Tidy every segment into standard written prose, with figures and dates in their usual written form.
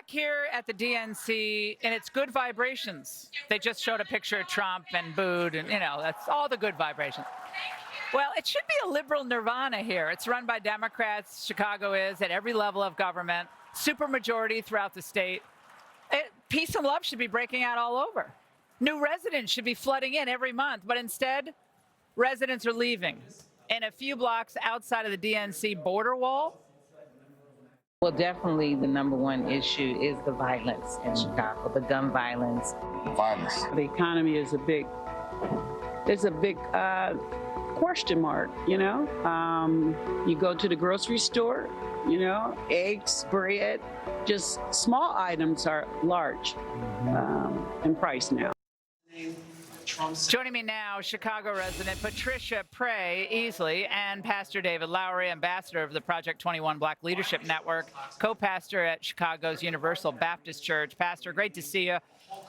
here at the DNC, and it's good vibrations. They just showed a picture of Trump and booed, and that's all the good vibrations. Well, it should be a liberal nirvana here. It's run by Democrats. Chicago is at every level of government, supermajority throughout the state. Peace and love should be breaking out all over. New residents should be flooding in every month, but instead, residents are leaving. And a few blocks outside of the DNC border wall. Well, definitely the number one issue is the violence in Chicago, the gun violence. The economy is a big question mark, You go to the grocery store, eggs, bread, just small items are large in price now. Joining me now, Chicago resident Patricia Prey-Easley and Pastor David Lowery, ambassador of the Project 21 Black Leadership Network, co-pastor at Chicago's Universal Baptist Church. Pastor, great to see you.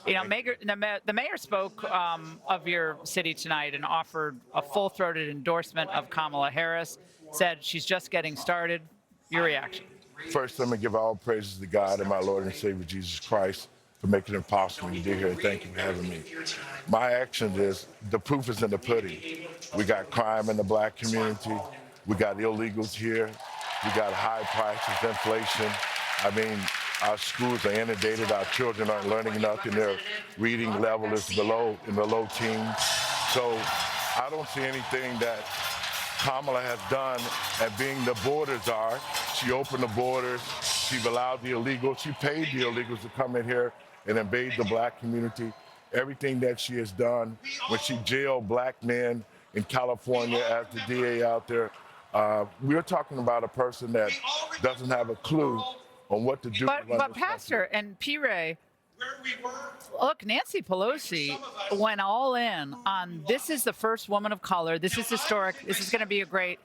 The mayor spoke of your city tonight and offered a full-throated endorsement of Kamala Harris, said she's just getting started. Your reaction? First, let me give all praises to God and my Lord and Savior Jesus Christ for making it possible to be here. Thank you for having me. My action is, the proof is in the pudding. We got crime in the black community. We got illegals here. We got high prices, inflation. I mean, our schools are inundated. Our children aren't learning enough, and their reading level is in the low teens. So I don't see anything that Kamala has done, and being the borders are, she opened the borders, she's allowed the illegals, she paid the illegals to come in here and invade the black community. Everything that she has done, when she jailed black men in California as the DA out there, we're talking about a person that doesn't have a clue on what to do. But Pastor and P. Ray, look, Nancy Pelosi went all in on this is the first woman of color. This is historic. This is going to be a great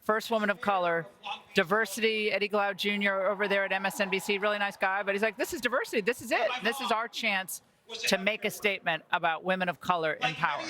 first woman of color. Diversity. Eddie Glaude Jr. over there at MSNBC, really nice guy, but he's like, this is diversity. This is it. This is our chance to make a statement about women of color in power.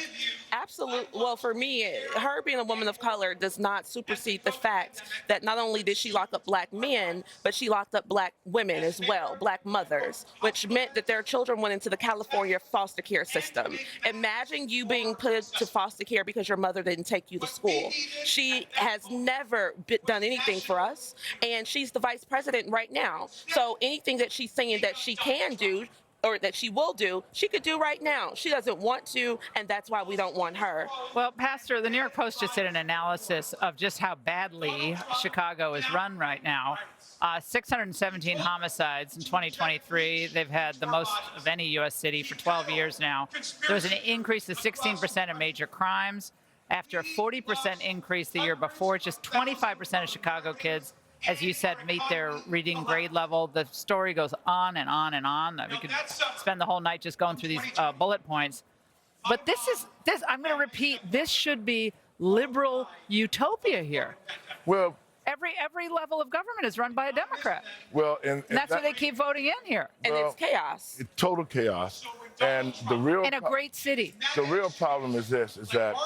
Absolutely. Well, for me, her being a woman of color does not supersede the fact that not only did she lock up black men, but she locked up black women as well, black mothers, which meant that their children went into the California foster care system. Imagine you being put to foster care because your mother didn't take you to school. She has never done anything for us, and she's the vice president right now. So anything that she's saying that she can do, or that she will do, she could do right now. She doesn't want to, and that's why we don't want her. Well, Pastor, the New York Post just did an analysis of just how badly Chicago is run right now. 617 homicides in 2023. They've had the most of any U.S. city for 12 years now. There was an increase of 16% in major crimes after a 40% increase the year before. Just 25% of Chicago kids, as you said, meet their reading grade level. The story goes on and on and on. We could spend the whole night just going through these bullet points. But this, I'm going to repeat, this should be liberal utopia here. Well, every level of government is run by a Democrat. Well, and that's why they keep voting in here. And it's chaos. It's total chaos. And in a great city. The real problem is this, is that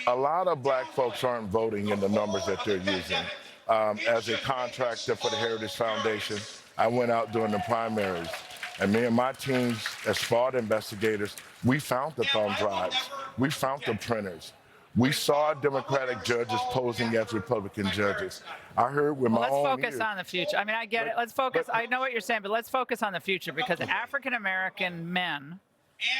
a lot of black folks aren't voting in the numbers that they're using. As a contractor for the Heritage Foundation, I went out during the primaries, and me and my teams as fraud investigators, we found the thumb drives, we found the printers. We saw Democratic judges posing as Republican judges. I heard with my own Let's focus on the future. I mean, I get it. Let's focus. I know what you're saying, but let's focus on the future, because African-American men,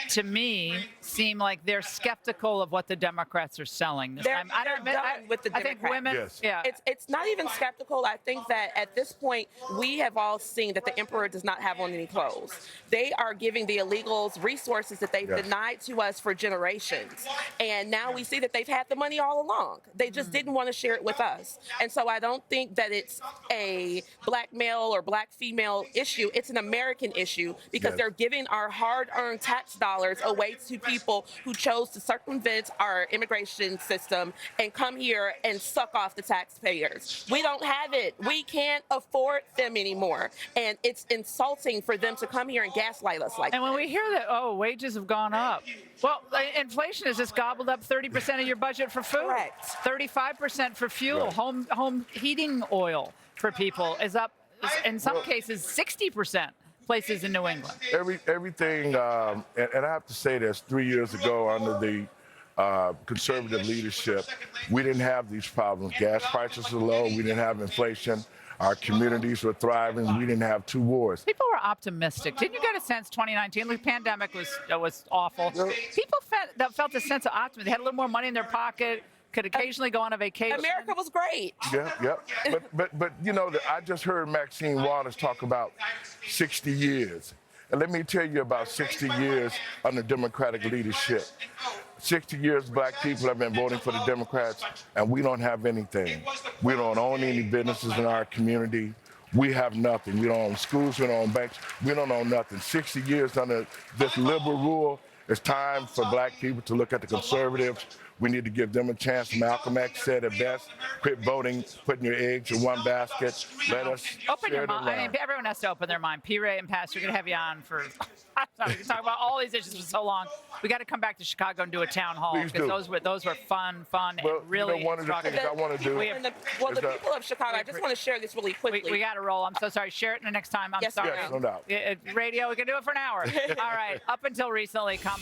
to me, seem like they're skeptical of what the Democrats are selling this time. I think women, yes. Yeah. It's not even skeptical. I think that at this point, we have all seen that the emperor does not have on any clothes. They are giving the illegals resources that they've denied to us for generations. And now we see that they've had the money all along. They just didn't want to share it with us. And so I don't think that it's a black male or black female issue. It's an American issue, because they're giving our hard-earned tax dollars away to people who chose to circumvent our immigration system and come here and suck off the taxpayers. We don't have it. We can't afford them anymore. And it's insulting for them to come here and gaslight us like that. And when we hear that, wages have gone up. Well, inflation has just gobbled up 30% of your budget for food. Correct. 35% for fuel. Home heating oil for people is up, in some cases, 60%. places in New England? Everything, and I have to say this, 3 years ago under the conservative leadership, we didn't have these problems. Gas prices were low, we didn't have inflation, our communities were thriving, we didn't have 2 wars. People were optimistic. Didn't you get a sense 2019? The pandemic was awful. People felt a sense of optimism. They had a little more money in their pocket, could occasionally go on a vacation. America was great. Yeah. But you know, I just heard Maxine Waters talk about 60 years. And let me tell you about 60 years under Democratic leadership. 60 years black people have been voting for the Democrats, and we don't have anything. We don't own any businesses in our community. We have nothing. We don't own schools, we don't own banks, we don't own nothing. 60 years under this liberal rule, it's time for black people to look at the conservatives. We need to give them a chance. Malcolm X said it best, quit voting, putting your eggs in one basket. Let us Open your share the mind. I mean, love. everyone has to open their mind. P. Ray and Pastor, we're going to have you on for. We can talk about all these issues for so long. We got to come back to Chicago and do a town hall Please because do. those were fun, Well, and really. you know, one of the things I want to do. We- The is that- people of Chicago, I just want to share this really quickly. We got to roll. I'm so sorry. Share it the next time. I'm Yes, sorry. Yes, no doubt. Radio, we can do it for an hour. All right. Up until recently, Kamala